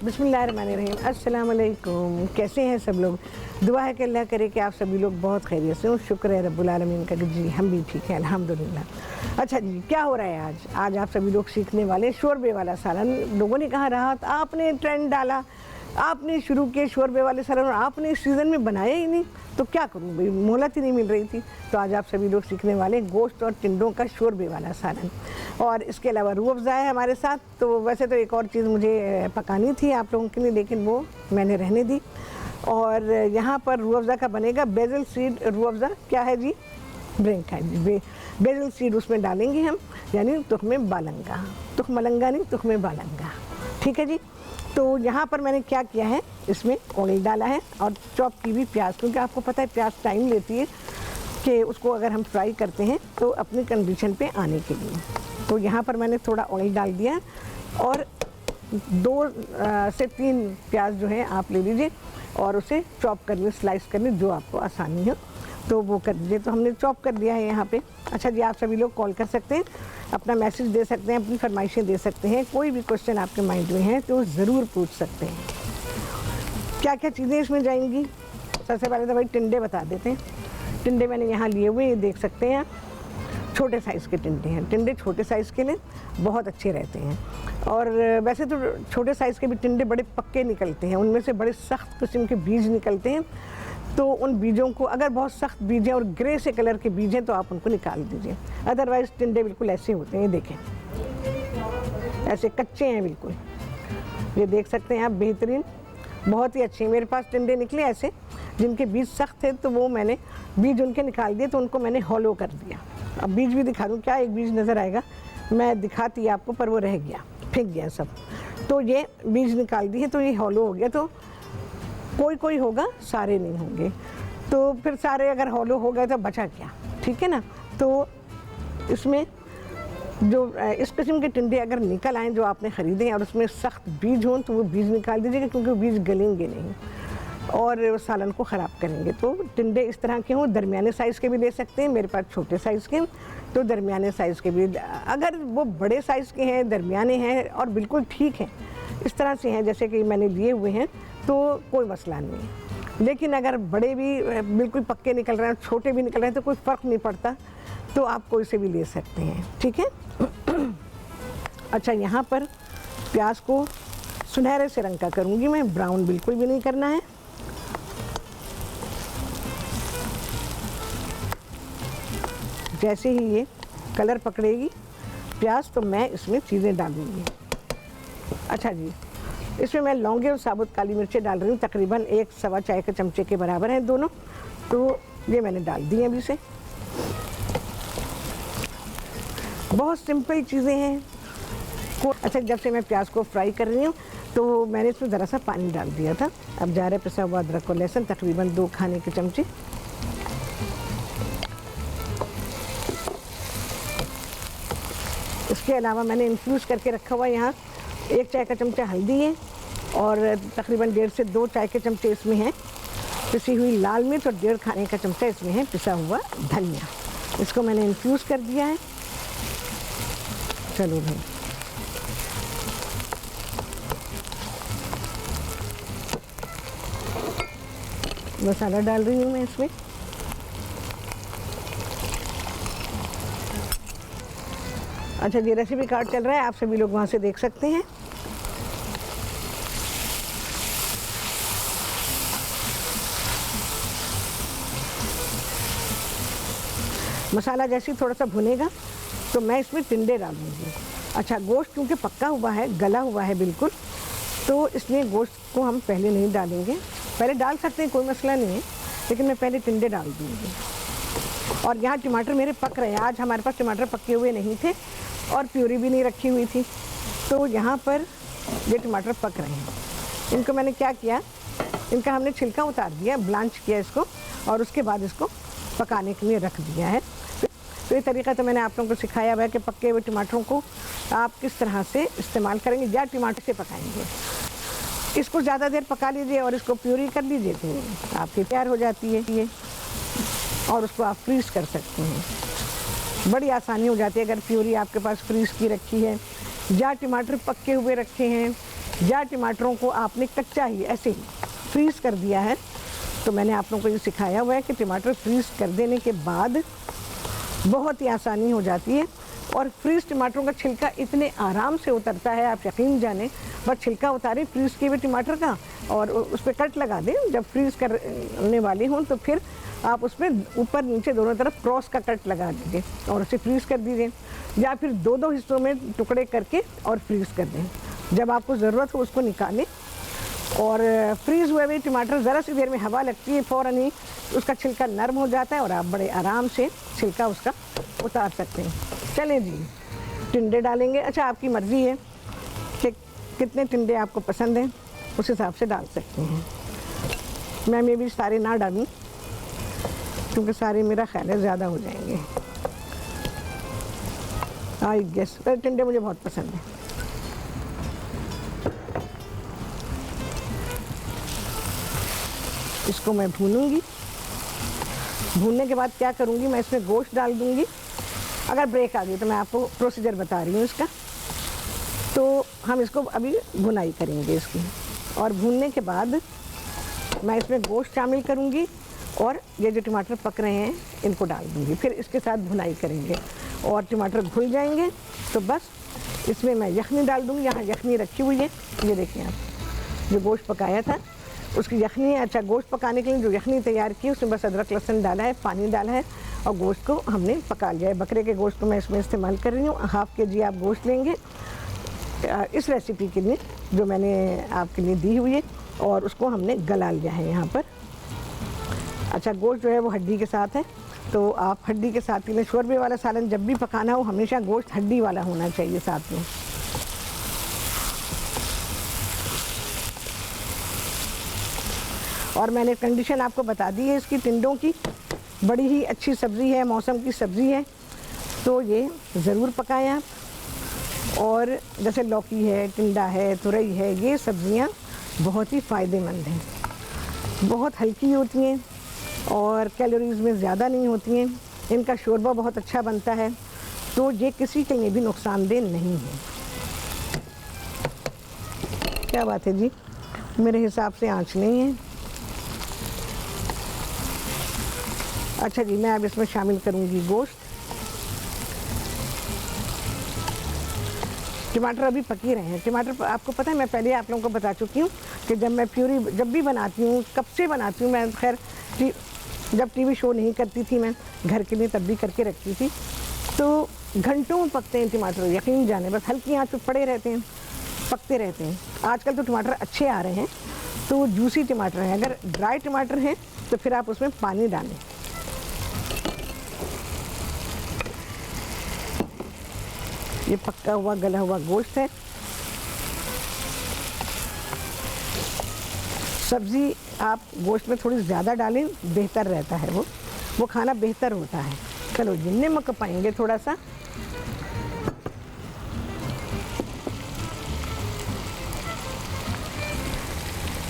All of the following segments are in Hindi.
बिस्मिल्लाहिर्रहमानिर्रहीम। अस्सलाम वालेकुम। कैसे हैं सब लोग? दुआ है कि अल्लाह करे कि आप सभी लोग बहुत खैरियत से हो। शुक्र है रब्बुल आलमीन का कि जी हम भी ठीक हैं अल्हम्दुलिल्लाह। अच्छा जी, क्या हो रहा है आज आप सभी लोग सीखने वाले शोरबे वाला सालन। लोगों ने कहा राहत आपने ट्रेंड डाला, आपने शुरू किए शोरबे वाले सालन और आपने इस सीज़न में बनाया ही नहीं, तो क्या करूँ भाई, मोहलत ही नहीं मिल रही थी। तो आज आप सभी लोग सीखने वाले गोश्त और टिंडों का शोरबे वाला सालन। और इसके अलावा रूह अफ़ज़ा है हमारे साथ। तो वैसे तो एक और चीज़ मुझे पकानी थी आप लोगों के लिए, लेकिन वो मैंने रहने दी। और यहाँ पर रूह अफ़ज़ा का बनेगा बेज़ल सीड रूह अफ़ज़ा। क्या है जी? ड्रिंक है जी। बेज़ल सीड उसमें डालेंगे हम, यानी तुख़्मे बालंगा, तुख़ मलंगा नहीं, तुख़्मे बालंगा। ठीक है जी। तो यहाँ पर मैंने क्या किया है, इसमें ऑयल डाला है और चॉप की भी प्याज, क्योंकि आपको पता है प्याज टाइम लेती है कि उसको अगर हम फ्राई करते हैं तो अपनी कंडीशन पे आने के लिए। तो यहाँ पर मैंने थोड़ा ऑयल डाल दिया और 2 से 3 प्याज जो है आप ले लीजिए और उसे चॉप करने, स्लाइस करने, जो आपको आसानी हो तो वो कर दीजिए। तो हमने चॉप कर दिया है यहाँ पे। अच्छा जी, आप सभी लोग कॉल कर सकते हैं, अपना मैसेज दे सकते हैं, अपनी फरमाइशें दे सकते हैं। कोई भी क्वेश्चन आपके माइंड में है तो ज़रूर पूछ सकते हैं। क्या क्या चीज़ें इसमें जाएंगी? सबसे पहले तो भाई टिंडे बता देते हैं। टिंडे मैंने यहाँ लिए हुए, ये देख सकते हैं, छोटे साइज़ के टिंडे हैं। टिंडे छोटे साइज़ के लिए बहुत अच्छे रहते हैं। और वैसे तो छोटे साइज़ के भी टिंडे बड़े पक्के निकलते हैं, उनमें से बड़े सख्त किस्म के बीज निकलते हैं। तो उन बीजों को, अगर बहुत सख्त बीज हैं और ग्रे से कलर के बीज हैं तो आप उनको निकाल दीजिए। अदरवाइज़ टिंडे बिल्कुल ऐसे होते हैं, देखें ऐसे कच्चे हैं बिल्कुल। ये देख सकते हैं आप, बेहतरीन, बहुत ही अच्छे। मेरे पास टिंडे निकले ऐसे जिनके बीज सख्त थे, तो वो मैंने बीज उनके निकाल दिए, तो उनको मैंने हॉलो कर दिया। अब बीज भी दिखा दूँ क्या? एक बीज नज़र आएगा, मैं दिखाती आपको, पर वो रह गया, फेंक गया सब। तो ये बीज निकाल दिए, तो ये हॉलो हो गया। तो कोई कोई होगा, सारे नहीं होंगे। तो फिर सारे अगर हॉलो हो गए तो बचा क्या? ठीक है ना। तो इसमें जो इस किस्म के टिंडे अगर निकल आएँ जो आपने ख़रीदे हैं और उसमें सख्त बीज हों, तो वो बीज निकाल दीजिएगा, क्योंकि वो बीज गलेंगे नहीं और सालन को ख़राब करेंगे। तो टिंडे इस तरह के हों, दरमियाने साइज़ के भी ले सकते हैं। मेरे पास छोटे साइज़ के, तो दरमियाने साइज़ के भी। अगर वो बड़े साइज़ के हैं, दरमियाने हैं और बिल्कुल ठीक हैं, इस तरह से हैं जैसे कि मैंने लिए हुए हैं, तो कोई मसला नहीं है। लेकिन अगर बड़े भी बिल्कुल पक्के निकल रहे हैं, छोटे भी निकल रहे हैं, तो कोई फ़र्क नहीं पड़ता, तो आप कोई से भी ले सकते हैं। ठीक है। अच्छा, यहाँ पर प्याज को सुनहरे से रंग का करूँगी मैं, ब्राउन बिल्कुल भी नहीं करना है। जैसे ही ये कलर पकड़ेगी प्याज, तो मैं इसमें चीज़ें डालूँगी। अच्छा जी, इसमें मैं लौंगे और साबुत काली मिर्चें डाल रही हूँ, तकरीबन 1 सवा चाय के चमचे के बराबर हैं दोनों। तो ये मैंने डाल दी हैं अभी से। बहुत सिंपल चीज़ें हैं। अच्छा, जब से मैं प्याज को फ्राई कर रही हूँ तो मैंने इसमें ज़रा सा पानी डाल दिया था। अब जा रहा है पिसा हुआ अदरक और लहसुन, तकरीबन 2 खाने के चमचे। इसके अलावा मैंने इन्फ्यूज़ करके रखा हुआ यहाँ 1 चाय का चमचा हल्दी है और तकरीबन 1.5 से 2 चाय के चमचे इसमें हैं पिसी हुई लाल मिर्च और 1.5 खाने का चमचा इसमें है पिसा हुआ धनिया। इसको मैंने इन्फ्यूज़ कर दिया है। चलो भाई, मसाला डाल रही हूँ मैं इसमें। अच्छा जी, रेसिपी कार्ड चल रहा है, आप सभी लोग वहाँ से देख सकते हैं। मसाला जैसे ही थोड़ा सा भुनेगा तो मैं इसमें टिंडे डालूँगी। अच्छा, गोश्त क्योंकि पक्का हुआ है, गला हुआ है बिल्कुल, तो इसलिए गोश्त को हम पहले नहीं डालेंगे। पहले डाल सकते हैं, कोई मसला नहीं है, लेकिन मैं पहले टिंडे डाल दूँगी। और यहाँ टमाटर मेरे पक रहे हैं। आज हमारे पास टमाटर पके हुए नहीं थे और प्यूरी भी नहीं रखी हुई थी, तो यहाँ पर ये टमाटर पक रहे हैं। इनको मैंने क्या किया, इनका हमने छिलका उतार दिया, ब्लांच किया इसको, और उसके बाद इसको पकाने के लिए रख दिया है। तो ये तरीका तो मैंने आप लोगों को सिखाया हुआ है कि पके हुए टमाटरों को आप किस तरह से इस्तेमाल करेंगे या टमाटर से पकाएंगे। इसको ज़्यादा देर पका लीजिए और इसको प्यूरी कर लीजिए, तो आपकी तैयार हो जाती है ये, और उसको आप फ्रीज़ कर सकते हैं। बड़ी आसानी हो जाती है अगर प्यूरी आपके पास फ्रीज़ की रखी है, या टमाटर पके हुए रखे हैं या टमाटरों को आपने कच्चा ही ऐसे ही फ्रीज़ कर दिया है, तो मैंने आप लोगों को ये सिखाया हुआ है कि टमाटर फ्रीज़ कर देने के बाद बहुत ही आसानी हो जाती है। और फ्रीज़ टमाटरों का छिलका इतने आराम से उतरता है, आप यकीन जाने। बस छिलका उतारें फ्रीज़ किए हुए टमाटर का और उस पर कट लगा दें। जब फ्रीज़ करने वाले हों तो फिर आप उसमें ऊपर नीचे दोनों तरफ क्रॉस का कट लगा दीजिए और उसे फ्रीज़ कर दीजिए, या फिर दो दो हिस्सों में टुकड़े करके और फ्रीज़ कर दें। जब आपको ज़रूरत हो उसको निकालें। और फ्रीज़ हुए हुए टमाटर ज़रा सी देर में हवा लगती है, फ़ौरन ही उसका छिलका नरम हो जाता है और आप बड़े आराम से छिलका उसका उतार सकते हैं। चलें जी, टिंडे डालेंगे। अच्छा, आपकी मर्ज़ी है कि कितने टिंडे आपको पसंद हैं, उस हिसाब से डाल सकते हैं। मैं मे भी सारे ना डालूँ क्योंकि सारे मेरा ख्याल है ज़्यादा हो जाएंगे। आई गेस टिंडे मुझे बहुत पसंद हैं। इसको मैं भूनूंगी। भूनने के बाद क्या करूंगी, मैं इसमें गोश्त डाल दूंगी। अगर ब्रेक आ गई तो मैं आपको प्रोसीजर बता रही हूँ इसका। तो हम इसको अभी भुनाई करेंगे इसकी, और भूनने के बाद मैं इसमें गोश्त शामिल करूंगी और ये जो टमाटर पक रहे हैं इनको डाल दूंगी। फिर इसके साथ भुनाई करेंगे और टमाटर घुल जाएंगे तो बस इसमें मैं यखनी डाल दूंगी। यहाँ यखनी रखी हुई है, ये देखिए आप, जो गोश्त पकाया था उसकी यखनी है। अच्छा, गोश्त पकाने के लिए जो यखनी तैयार की उसमें बस अदरक लहसुन डाला है, पानी डाला है और गोश्त को हमने पका लिया है। बकरे के गोश्त को मैं इसमें इस्तेमाल कर रही हूँ। हाफ़ kg आप गोश्त लेंगे इस रेसिपी के लिए जो मैंने आपके लिए दी हुई है, और उसको हमने गला लिया है यहाँ पर। अच्छा, गोश्त जो है वो हड्डी के साथ है, तो आप हड्डी के साथ ही लें। शोरबे वाला सालन जब भी पकाना हो हमेशा गोश्त हड्डी वाला होना चाहिए साथ में। और मैंने कंडीशन आपको बता दी है इसकी टिंडों की। बड़ी ही अच्छी सब्ज़ी है, मौसम की सब्ज़ी है, तो ये ज़रूर पकाएं आप। और जैसे लौकी है, टिंडा है, तुरई है, ये सब्ज़ियाँ बहुत ही फ़ायदेमंद हैं, बहुत हल्की होती हैं और कैलोरीज़ में ज़्यादा नहीं होती हैं। इनका शोरबा बहुत अच्छा बनता है, तो ये किसी के लिए भी नुकसानदेह नहीं है। क्या बात है जी, मेरे हिसाब से आँच नहीं है। अच्छा जी, मैं अब इसमें शामिल करूंगी गोश्त। टमाटर अभी पक ही रहे हैं। टमाटर आपको पता है, मैं पहले आप लोगों को बता चुकी हूँ कि जब मैं प्यूरी जब भी बनाती हूँ, कब से बनाती हूँ मैं, खैर जब टीवी शो नहीं करती थी मैं घर के लिए तब भी करके रखती थी, तो घंटों में पकते हैं टमाटर, यकीन जाने। बस हल्की आँच पे पड़े रहते हैं, पकते रहते हैं। आजकल तो टमाटर अच्छे आ रहे हैं, तो जूसी टमाटर हैं। अगर ड्राई टमाटर हैं तो फिर आप उसमें पानी डालें। ये पक्का हुआ गला हुआ गोश्त है। सब्ज़ी आप गोश्त में थोड़ी ज़्यादा डालें, बेहतर रहता है, वो खाना बेहतर होता है। चलो जी, नमक पाएंगे थोड़ा सा।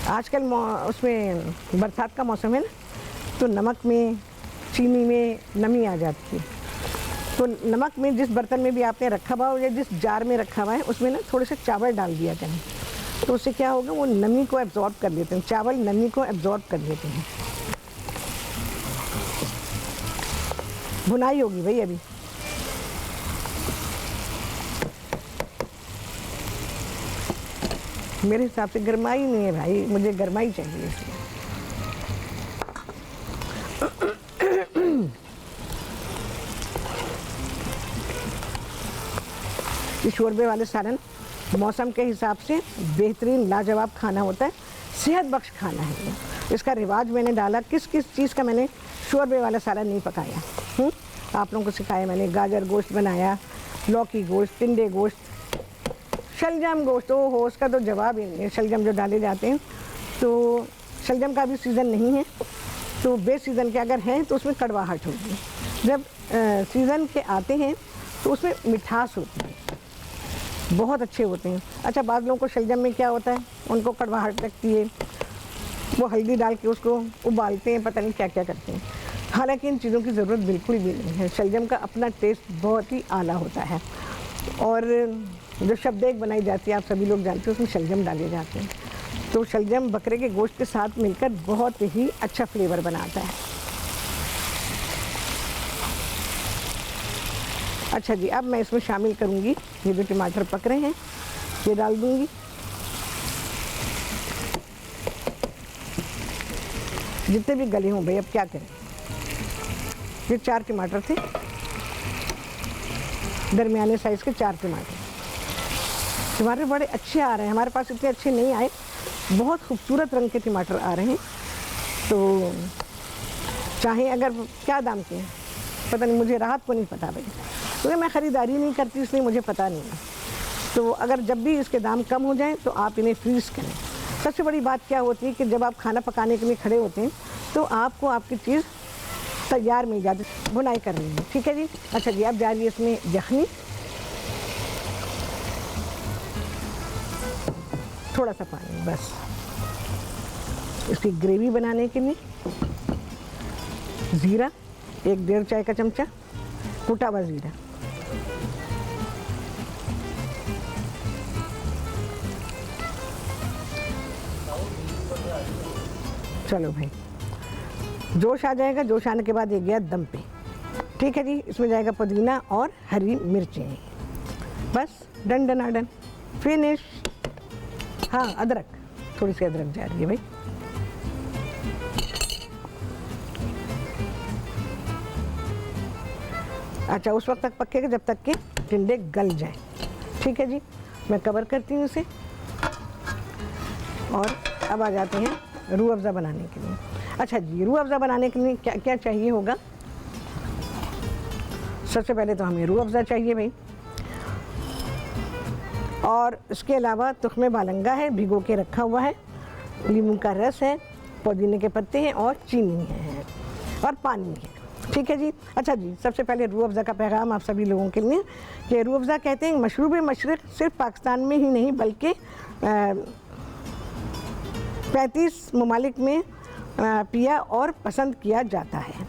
आजकल उसमें बरसात का मौसम है ना, तो नमक में, चीनी में नमी आ जाती है। तो नमक में जिस बर्तन में भी आपने रखा हुआ हो या जिस जार में रखा हुआ है उसमें ना थोड़े से चावल डाल दिया करें, तो उससे क्या होगा, वो नमी को एब्जॉर्ब कर लेते हैं। चावल नमी को एब्जॉर्ब कर लेते हैं। भुनाई होगी भाई अभी। मेरे हिसाब से गरमाई नहीं है भाई, मुझे गरमाई चाहिए इसमें। ये शोरबे वाले सालन मौसम के हिसाब से बेहतरीन लाजवाब खाना होता है, सेहत बख्श खाना है ये। इसका रिवाज मैंने डाला, किस किस चीज़ का मैंने शोरबे वाला सालन नहीं पकाया। आप लोगों को सिखाया मैंने। गाजर गोश्त बनाया, लौकी गोश्त, टिंडे गोश्त, शलजम गोश्त। हो उसका तो जवाब ही नहीं है। शलजम जो डाले जाते हैं, तो शलजम का भी सीज़न नहीं है, तो बे सीज़न के अगर हैं तो उसमें कड़वाहट होगी। जब सीज़न के आते हैं तो उसमें मिठास होती है, बहुत अच्छे होते हैं। अच्छा, बाद लोगों को शलजम में क्या होता है, उनको कड़वाहट लगती है, वो हल्दी डाल के उसको उबालते हैं, पता नहीं क्या क्या करते हैं। हालांकि इन चीज़ों की ज़रूरत बिल्कुल भी नहीं है। शलजम का अपना टेस्ट बहुत ही आला होता है। और जो शबदेग बनाई जाती है आप सभी लोग जानते हैं, उसमें शलजम डाले जाते हैं। तो शलजम बकरे के गोश्त के साथ मिलकर बहुत ही अच्छा फ्लेवर बनाता है। अच्छा जी, अब मैं इसमें शामिल करूँगी ये जो टमाटर पक रहे हैं, ये डाल दूँगी। जितने भी गले हों भाई, अब क्या करें। ये 4 टमाटर थे, दरमियाने साइज़ के 4 टमाटर। टमाटर बड़े अच्छे आ रहे हैं, हमारे पास इतने अच्छे नहीं आए, बहुत खूबसूरत रंग के टमाटर आ रहे हैं। तो चाहे अगर क्या दाम के हैं पता नहीं, मुझे राहत को नहीं पता भाई, क्योंकि मैं ख़रीदारी नहीं करती इसलिए मुझे पता नहीं है। तो अगर जब भी इसके दाम कम हो जाएं तो आप इन्हें फ्रीज़ करें। सबसे बड़ी बात क्या होती है कि जब आप खाना पकाने के लिए खड़े होते हैं तो आपको आपकी चीज़ तैयार मिल जाती है, भुनाई कर रही है। ठीक है जी। अच्छा जी, अब जा रही है इसमें यखनी, थोड़ा सा पानी बस इसकी ग्रेवी बनाने के लिए। ज़ीरा 1-1.5 चाय का चमचा, कूटा हुआ ज़ीरा। चलो भाई, जोश आ जाएगा, जोश आने के बाद ये गया दम पे। ठीक है जी, इसमें जाएगा पुदीना और हरी मिर्चें। बस डन डन डन, फिनिश। हाँ, अदरक, थोड़ी सी अदरक जा रही है भाई। अच्छा, उस वक्त तक पकेगा जब तक कि टिंडे गल जाए। ठीक है जी, मैं कवर करती हूँ इसे। और अब आ जाते हैं रूह अफ़ज़ा बनाने के लिए। अच्छा जी, रूह अफ़ज़ा बनाने के लिए क्या क्या चाहिए होगा। सबसे पहले तो हमें रूह अफ़ज़ा चाहिए भाई, और इसके अलावा तुख्मे बालंगा है, भिगो के रखा हुआ है, नींबू का रस है, पुदीने के पत्ते हैं और चीनी है और पानी है। ठीक है जी। अच्छा जी, सबसे पहले रूह अफ़ज़ा का पैगाम आप सभी लोगों के लिए कि रूह अफ़ज़ा कहते हैं मशरूब मशरक़ सिर्फ पाकिस्तान में ही नहीं बल्कि 35 ममालिक में पिया और पसंद किया जाता है।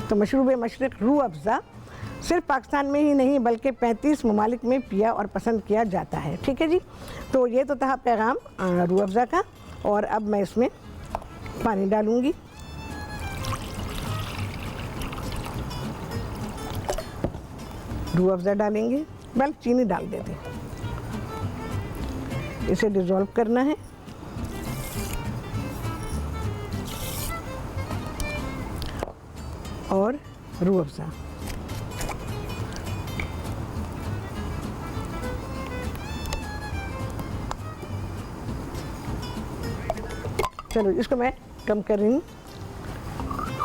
तो मशरूब मशरक़ रूह अफ़ज़ा सिर्फ पाकिस्तान में ही नहीं बल्कि 35 ममालिक में पिया और पसंद किया जाता है। ठीक है जी। तो ये तो था पैगाम रूह अफ़ज़ा का। और अब मैं इसमें पानी डालूँगी। रूह अफ़ज़ा डालेंगे, बल्कि चीनी डाल देते हैं। इसे डिज़ोल्व करना है। और रूह अफ़ज़ा, चलो इसको मैं कम कर रही हूँ।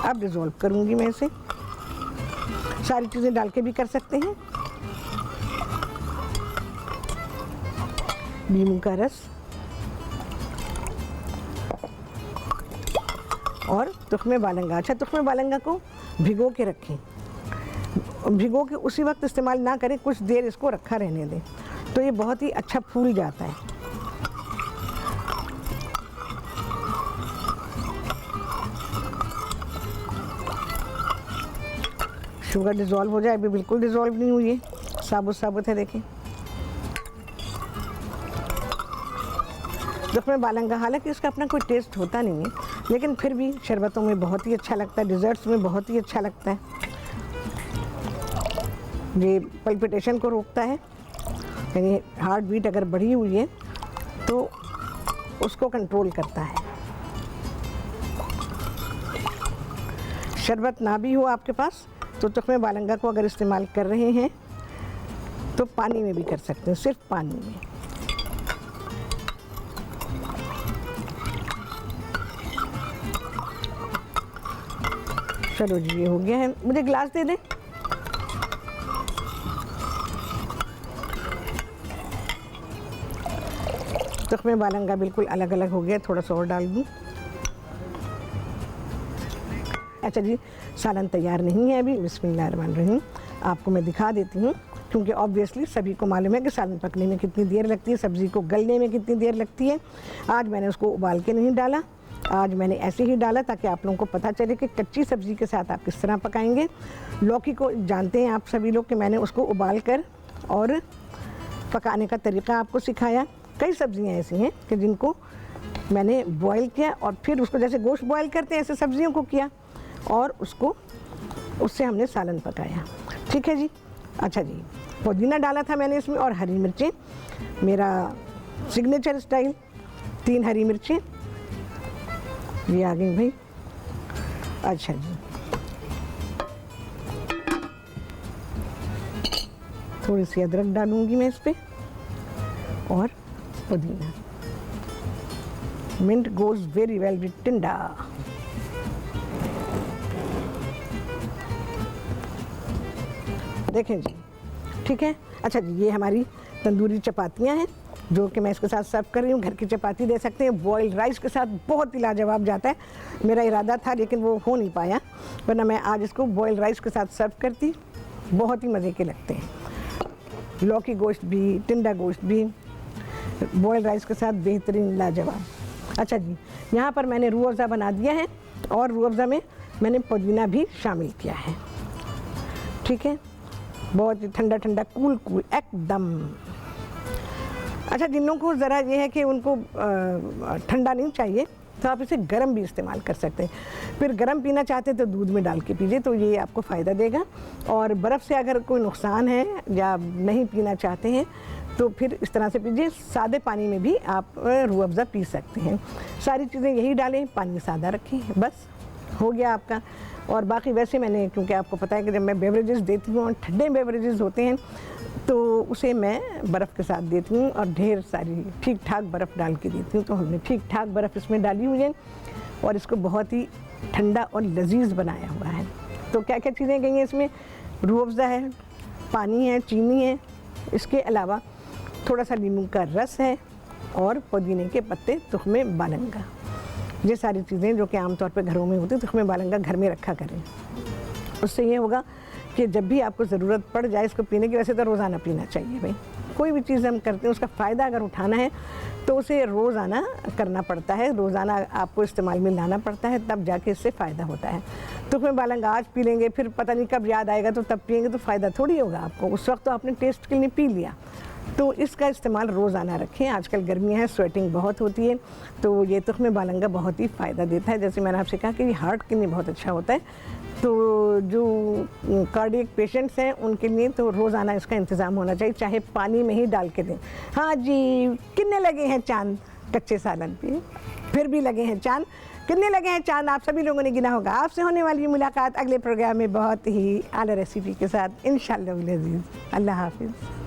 अब डिज़ोल्व करूँगी मैं इसे। सारी चीज़ें डाल के भी कर सकते हैं। नींबू का रस और तुख्मे बालंगा। अच्छा, तुख्मे बालंगा को भिगो के रखें, भिगो के उसी वक्त इस्तेमाल ना करें, कुछ देर इसको रखा रहने दें, तो ये बहुत ही अच्छा फूल जाता है। शुगर डिज़ोल्व हो जाए, अभी बिल्कुल डिज़ोल्व नहीं हुई है, साबुत साबुत है देखें। तुख्मे बालंगा हालांकि इसका अपना कोई टेस्ट होता नहीं है, लेकिन फिर भी शरबतों में बहुत ही अच्छा लगता है, डिज़र्ट्स में बहुत ही अच्छा लगता है। ये पल्पिटेशन को रोकता है, यानी हार्ट बीट अगर बढ़ी हुई है तो उसको कंट्रोल करता है। शरबत ना भी हो आपके पास तो तुख्मे बालंगा को अगर इस्तेमाल कर रहे हैं तो पानी में भी कर सकते हैं, सिर्फ पानी में। चलो जी, ये हो गया है। मुझे गिलास दे दें। तुख्मे बालंगा बिल्कुल अलग अलग हो गया, थोड़ा सा और डाल दूँ। अच्छा जी, सालन तैयार नहीं है अभी। बिस्मिल्लाहिर्रहमानिर्रहीम। आपको मैं दिखा देती हूँ, क्योंकि ऑब्वियसली सभी को मालूम है कि सालन पकने में कितनी देर लगती है, सब्ज़ी को गलने में कितनी देर लगती है। आज मैंने उसको उबाल के नहीं डाला, आज मैंने ऐसे ही डाला ताकि आप लोगों को पता चले कि कच्ची सब्ज़ी के साथ आप किस तरह पकाएंगे। लौकी को जानते हैं आप सभी लोग कि मैंने उसको उबाल कर और पकाने का तरीका आपको सिखाया। कई सब्जियां ऐसी हैं कि जिनको मैंने बॉईल किया और फिर उसको जैसे गोश्त बॉईल करते हैं ऐसे सब्जियों को किया और उससे हमने सालन पकाया। ठीक है जी। अच्छा जी, पुदीना डाला था मैंने इसमें और हरी मिर्चें, मेरा सिग्नेचर स्टाइल 3 हरी मिर्चें ये आ गई भाई। अच्छा जी, थोड़ी सी अदरक डालूंगी मैं इस पे और पुदीना। Mint goes very well with tinda. देखें जी, ठीक है। अच्छा जी, ये हमारी तंदूरी चपातियाँ हैं जो कि मैं इसके साथ सर्व कर रही हूँ। घर की चपाती दे सकते हैं, बॉइल्ड राइस के साथ बहुत ही लाजवाब जाता है। मेरा इरादा था लेकिन वो हो नहीं पाया, वरना मैं आज इसको बॉइल्ड राइस के साथ सर्व करती। बहुत ही मज़े के लगते हैं। लौकी गोश्त भी, टिंडा गोश्त भी बॉइल्ड राइस के साथ बेहतरीन लाजवाब। अच्छा जी, यहाँ पर मैंने रूह अफ़ज़ा बना दिया है और रूह अफ़ज़ा में मैंने पुदीना भी शामिल किया है। ठीक है, बहुत ही ठंडा ठंडा कूल कूल एकदम। अच्छा, जिन लोगों को ज़रा ये है कि उनको ठंडा नहीं चाहिए तो आप इसे गर्म भी इस्तेमाल कर सकते हैं। फिर गर्म पीना चाहते हैं तो दूध में डाल के पीजिए, तो ये आपको फ़ायदा देगा। और बर्फ़ से अगर कोई नुकसान है या नहीं पीना चाहते हैं तो फिर इस तरह से पीजिए। सादे पानी में भी आप रूह अफ़ज़ा पी सकते हैं। सारी चीज़ें यही डालें, पानी सादा रखें, बस हो गया आपका। और बाकी वैसे मैंने, क्योंकि आपको पता है कि जब मैं बेवरेजेस देती हूँ और ठंडे बेवरेजेस होते हैं तो उसे मैं बर्फ़ के साथ देती हूँ और ढेर सारी ठीक ठाक बर्फ़ डाल के देती हूँ। तो हमने ठीक ठाक बर्फ़ इसमें डाली हुई है और इसको बहुत ही ठंडा और लजीज बनाया हुआ है। तो क्या क्या चीज़ें गई हैं इसमें? रूह अफ़ज़ा है, पानी है, चीनी है, इसके अलावा थोड़ा सा नींबू का रस है और पुदीने के पत्ते, तुख़्मे बालंगा। ये सारी चीज़ें जो कि आमतौर पर घरों में होती है, तुख़्मे बालंगा घर में रखा करें। उससे ये होगा कि जब भी आपको ज़रूरत पड़ जाए इसको पीने की, वैसे तो रोज़ाना पीना चाहिए भाई। कोई भी चीज़ हम करते हैं उसका फ़ायदा अगर उठाना है तो उसे रोज़ाना करना पड़ता है, रोज़ाना आपको इस्तेमाल में लाना पड़ता है, तब जाके इससे फ़ायदा होता है। तुख़्मे बालंगा आज पी लेंगे, फिर पता नहीं कब याद आएगा तो तब पिएंगे, तो फ़ायदा थोड़ी होगा आपको। उस वक्त तो आपने टेस्ट के लिए पी लिया। तो इसका इस्तेमाल रोज़ाना रखें। आजकल गर्मियाँ हैं, स्वेटिंग बहुत होती है, तो ये तुख़्मे बालंगा बहुत ही फ़ायदा देता है। जैसे मैंने आपसे कहा कि ये हार्ट के लिए बहुत अच्छा होता है। तो जो कार्डियक पेशेंट्स हैं उनके लिए तो रोज़ाना इसका इंतज़ाम होना चाहिए, चाहे पानी में ही डाल के दें। हाँ जी, कितने लगे हैं चांद कच्चे सालन पे? फिर भी लगे हैं चांद। कितने लगे हैं चांद आप सभी लोगों ने गिना होगा। आपसे होने वाली मुलाकात अगले प्रोग्राम में बहुत ही आला रेसिपी के साथ इंशाअल्लाह अज़ीज़। अल्लाह हाफ़िज़।